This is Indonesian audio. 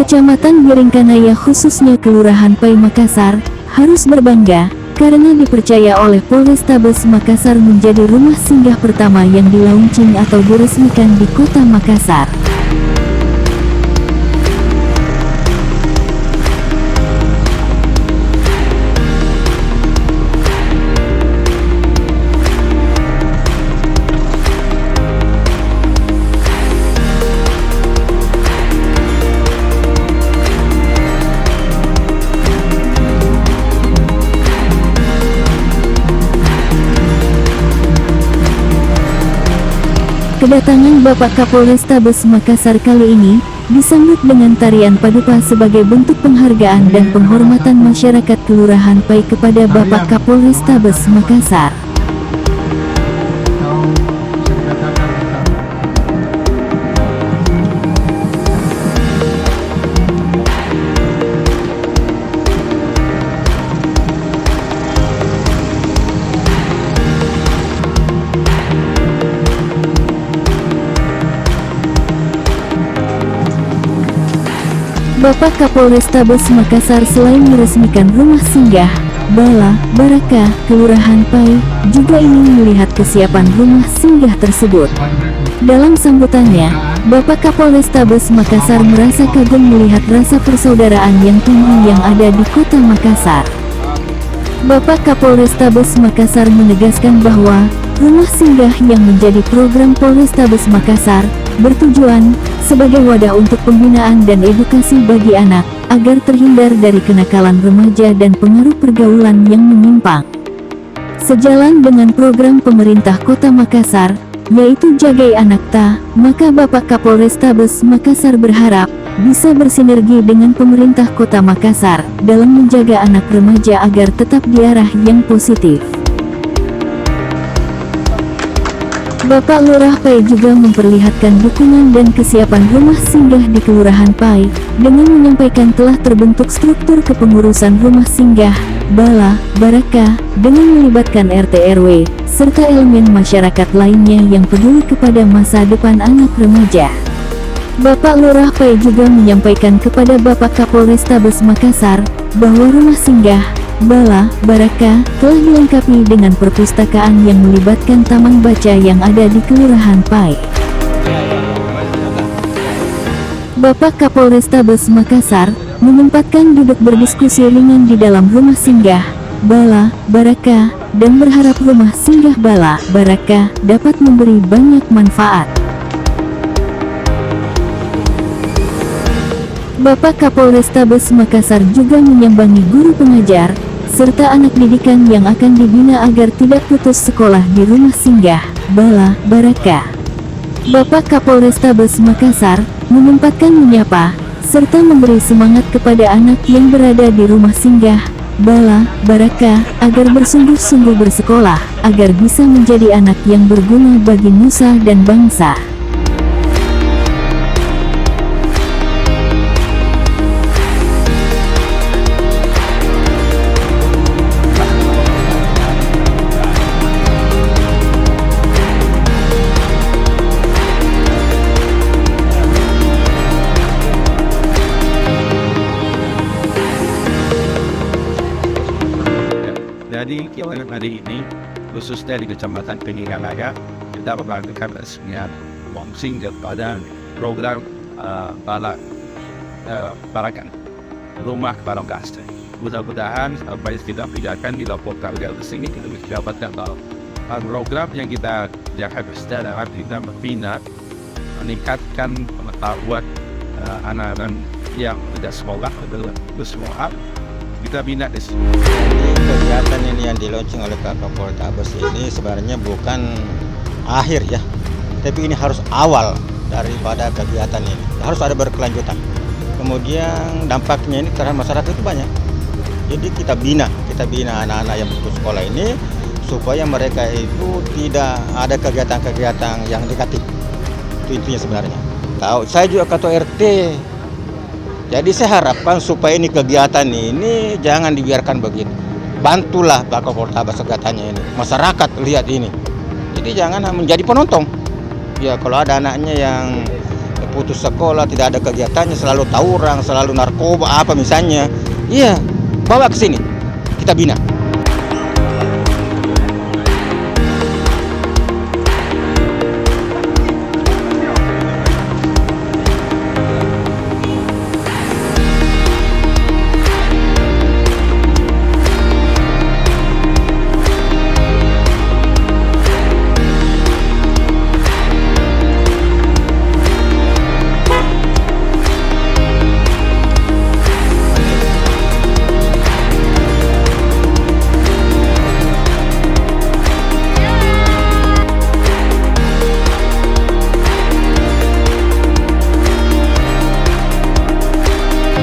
Kecamatan Biringkanaya khususnya Kelurahan Pai Makassar, harus berbangga, karena dipercaya oleh Polrestabes Makassar menjadi rumah singgah pertama yang di-launching atau diresmikan di Kota Makassar. Kedatangan Bapak Kapolrestabes Makassar kali ini disambut dengan tarian paduka sebagai bentuk penghargaan dan penghormatan masyarakat Kelurahan Pai kepada Bapak Kapolrestabes Makassar. Bapak Kapolrestabes Makassar selain meresmikan rumah singgah, Bala, Baraka, Kelurahan Pai, juga ingin melihat kesiapan rumah singgah tersebut. Dalam sambutannya, Bapak Kapolrestabes Makassar merasa kagum melihat rasa persaudaraan yang tinggi yang ada di Kota Makassar. Bapak Kapolrestabes Makassar menegaskan bahwa rumah singgah yang menjadi program Polrestabes Makassar bertujuan sebagai wadah untuk pembinaan dan edukasi bagi anak, agar terhindar dari kenakalan remaja dan pengaruh pergaulan yang menyimpang. Sejalan dengan program pemerintah Kota Makassar, yaitu Jagai Anak Ta, maka Bapak Kapolrestabes Makassar berharap bisa bersinergi dengan pemerintah Kota Makassar dalam menjaga anak remaja agar tetap di arah yang positif. Bapak Lurah Pai juga memperlihatkan dukungan dan kesiapan rumah singgah di Kelurahan Pai, dengan menyampaikan telah terbentuk struktur kepengurusan rumah singgah, Bala, Baraka, dengan melibatkan RT RW, serta elemen masyarakat lainnya yang peduli kepada masa depan anak remaja. Bapak Lurah Pai juga menyampaikan kepada Bapak Kapolrestabes Makassar, bahwa rumah singgah, Bala, Baraka, telah dilengkapi dengan perpustakaan yang melibatkan taman baca yang ada di Kelurahan Pai. Bapak Kapolrestabes Makassar menyempatkan duduk berdiskusi ringan di dalam rumah singgah, Bala, Baraka, dan berharap rumah singgah Bala, Baraka dapat memberi banyak manfaat. Bapak Kapolrestabes Makassar juga menyambangi guru pengajar, serta anak didikan yang akan dibina agar tidak putus sekolah di rumah singgah, Bala, Baraka. Bapak Kapolrestabes Makassar menyempatkan menyapa, serta memberi semangat kepada anak yang berada di rumah singgah, Bala, Baraka, agar bersungguh-sungguh bersekolah, agar bisa menjadi anak yang berguna bagi nusa dan bangsa. Jadi hari ini khususnya di Kecamatan Biringkanaya kita melakukan resmian launching daripada program Barakan Rumah Barokah. Mudah-mudahan apa yang kita pindahkan di laporan di sini kita bisa dapatkan program yang kita secara kita membina, meningkatkan pengetahuan anak-anak yang tidak sekolah adalah semua kita bina di sini. Kegiatan ini yang di-launching oleh Pak Kapolrestabes ini sebenarnya bukan akhir ya, tapi ini harus awal daripada kegiatan ini. Harus ada berkelanjutan. Kemudian dampaknya ini terhadap masyarakat itu banyak. Jadi kita bina anak-anak yang putus sekolah ini supaya mereka itu tidak ada kegiatan-kegiatan yang negatif. Itu intinya sebenarnya. Tahu, saya juga ketua RT. Jadi saya harapkan supaya ini kegiatan ini jangan dibiarkan begitu. Bantulah Pak Kapolrestabes kegiatannya ini. Masyarakat lihat ini. Jadi jangan menjadi penonton. Ya kalau ada anaknya yang putus sekolah, tidak ada kegiatannya, selalu tawuran, selalu narkoba apa misalnya. Iya, bawa ke sini, kita bina.